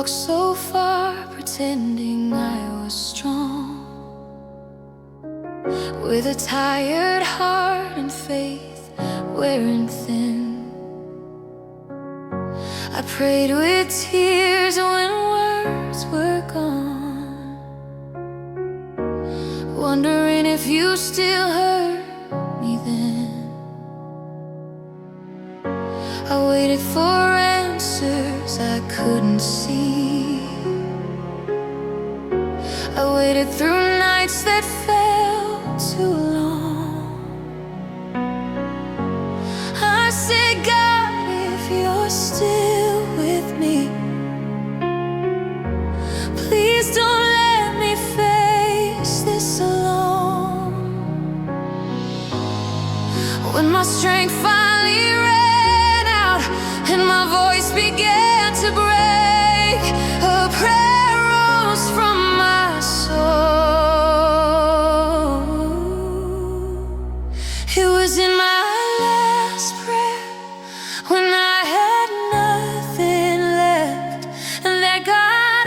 walked so far pretending I was strong, with a tired heart and faith wearing thin. I prayed with tears when words were gone, wondering if you still heard me then. I waited for answers I couldn't see. I waited through nights that felt too long. I said, God, if you're still with me, please don't let me face this alone. When my strength finally ran out and my voice began to break, a prayer rose from my soul. It was in my last prayer, when I had nothing left, and that God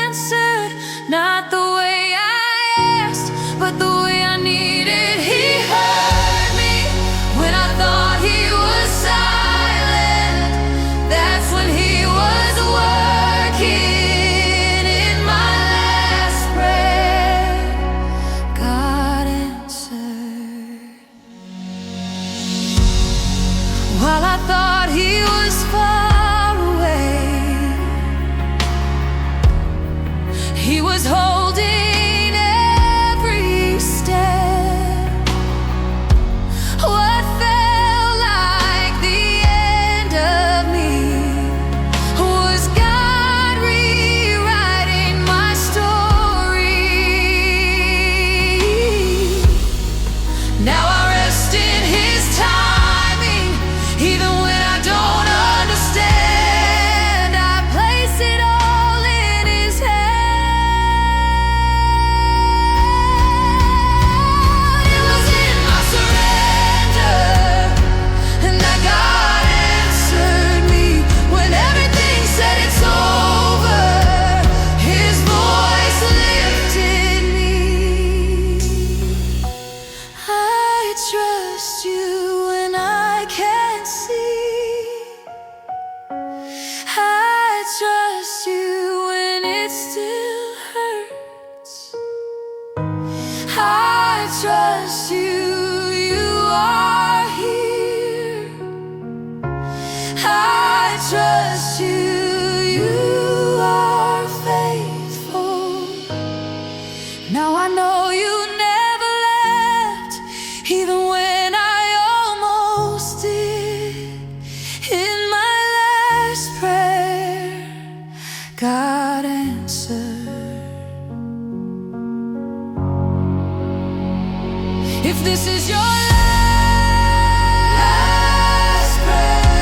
answered, not the way I asked, but the way I needed. He heard me when I thought He was silent. That's when He was working. In my last prayer, God answered. While I thought He was far away, He was holding every step. What felt like the end of me was God rewriting my story. Now I rest in His timing, even when I don't understand. I place it all in His hand. It was in my surrender, and that God answered me. When everything said it's over, His voice lifted me. I trust You when I can't see. I trust You when it still hurts. I trust You, You are here. I trust You, You are faithful. Now I know You never left, even when I almost did. In my last prayer, God answered. If this is your last prayer,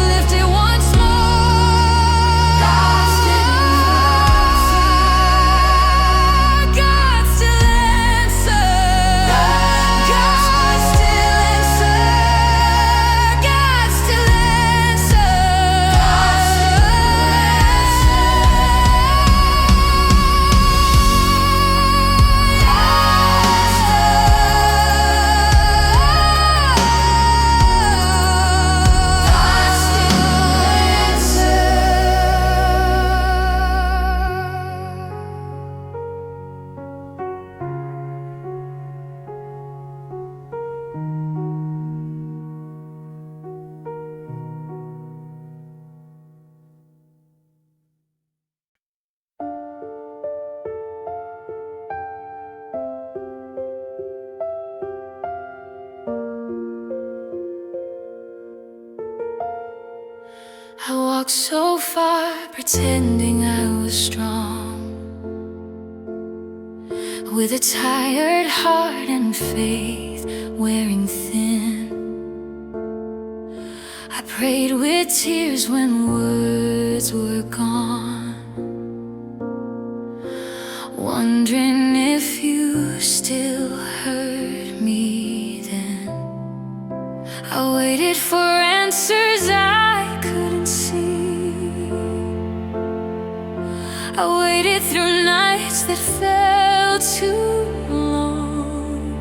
lift it once more. God still answers. God still answers. God still answers. God still I walked so far pretending I was strong, with a tired heart and faith wearing thin. I prayed with tears when words were gone, wondering if You still heard me then. I waited for answers I couldn't see. I waited through nights that felt too long.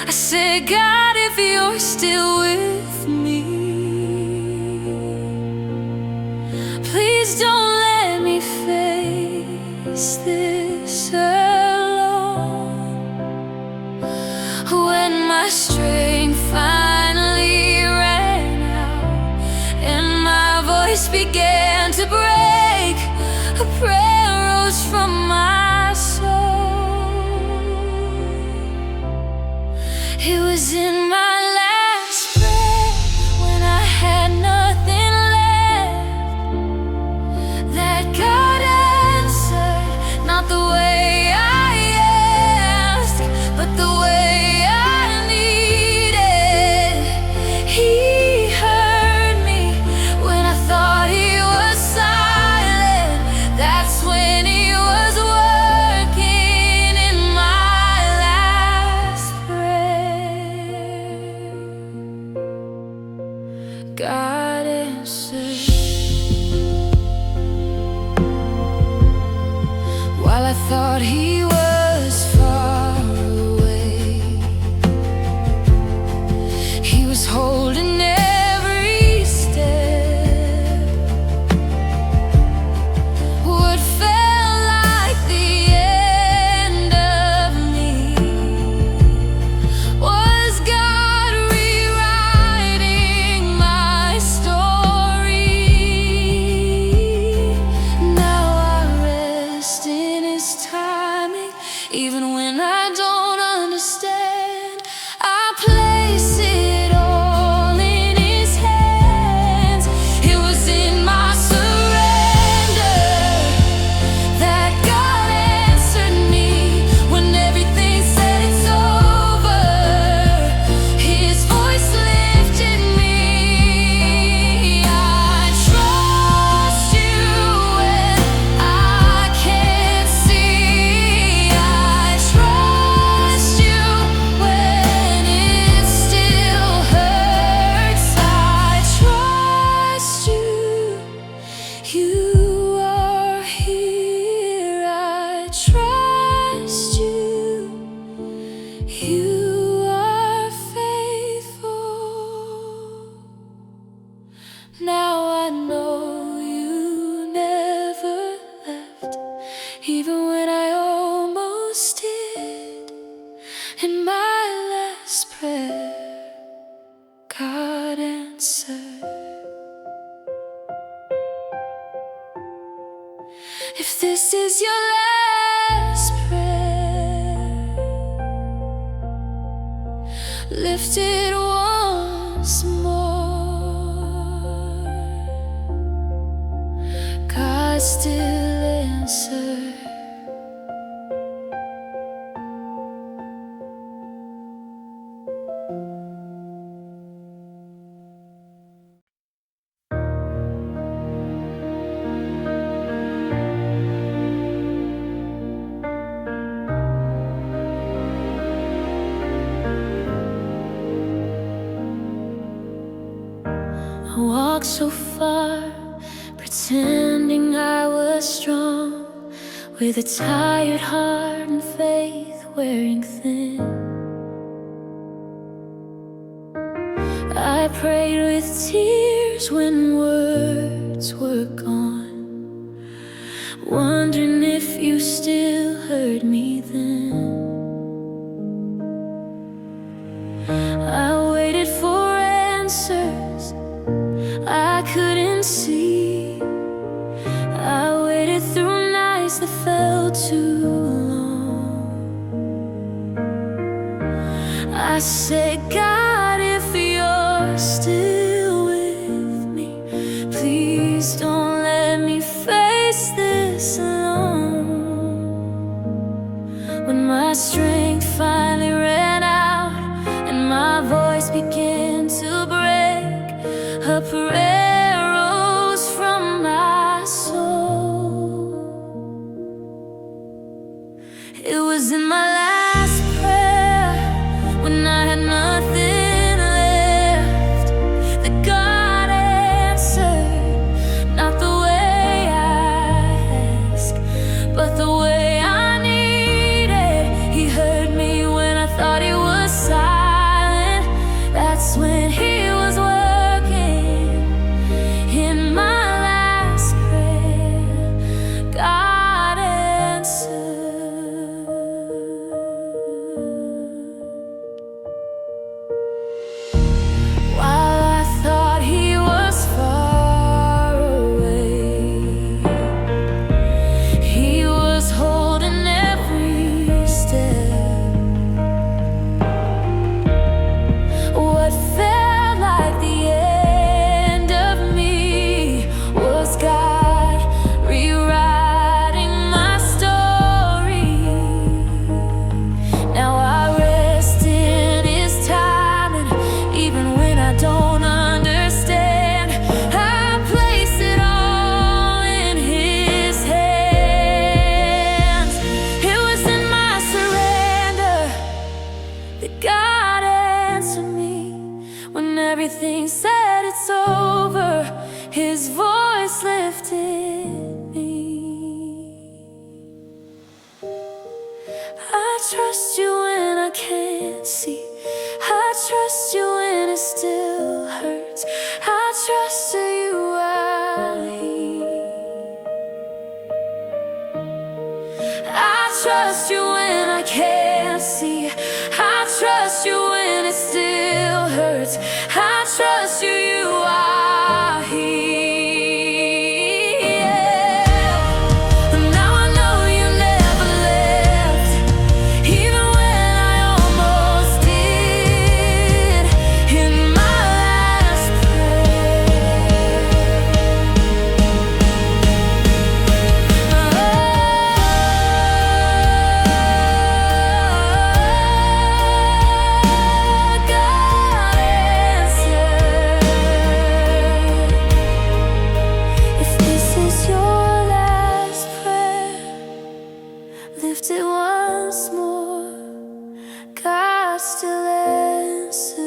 I said, God, if you're still with me, please don't let me face this alone. When my strength finally ran out and my voice began to break, a prayer rose from my soul. It was in my last breath, when I had nothing left, that God answered, not the way I asked, but the way I needed. He heard me when I thought He was silent. That's when He was working in my last prayer. God answered. While I thought He was far away, He was holding every step. What felt like the end of me was God rewriting my story. Now I rest in His timing, even when I don't understand. I place it all in His hands. It was in my surrender that God answered me when everything said it's over. His voice lifted me. I trust You when I can't see. I trust You when it still hurts. I trust You. You are here. I trust You. You are faithful. Now I know You never left, even when I almost did. In my last prayer, God answered. If this is your last prayer, lift it once more. God still answers. I walked so far, pretending I was strong, with a tired heart and faith wearing thin. I prayed with tears when words were gone, wondering if You still heard me then. I waited for answers I couldn't see. I waited through nights that felt too long. I said, God, if You're still with me, please don't let me face this alone. When my strength finally ran out and my voice began to break, a prayer rose from my soul. It was in my last prayer, when I had nothing left, that God answered, not the way I had trust you when I can't see. I trust you when it still hurts. I trust you are here. I trust you when I can't see. I trust you when it still hurts. I trust you, you are here. Now I know you never left, even when I almost did. In my last lift it once more, God still answers.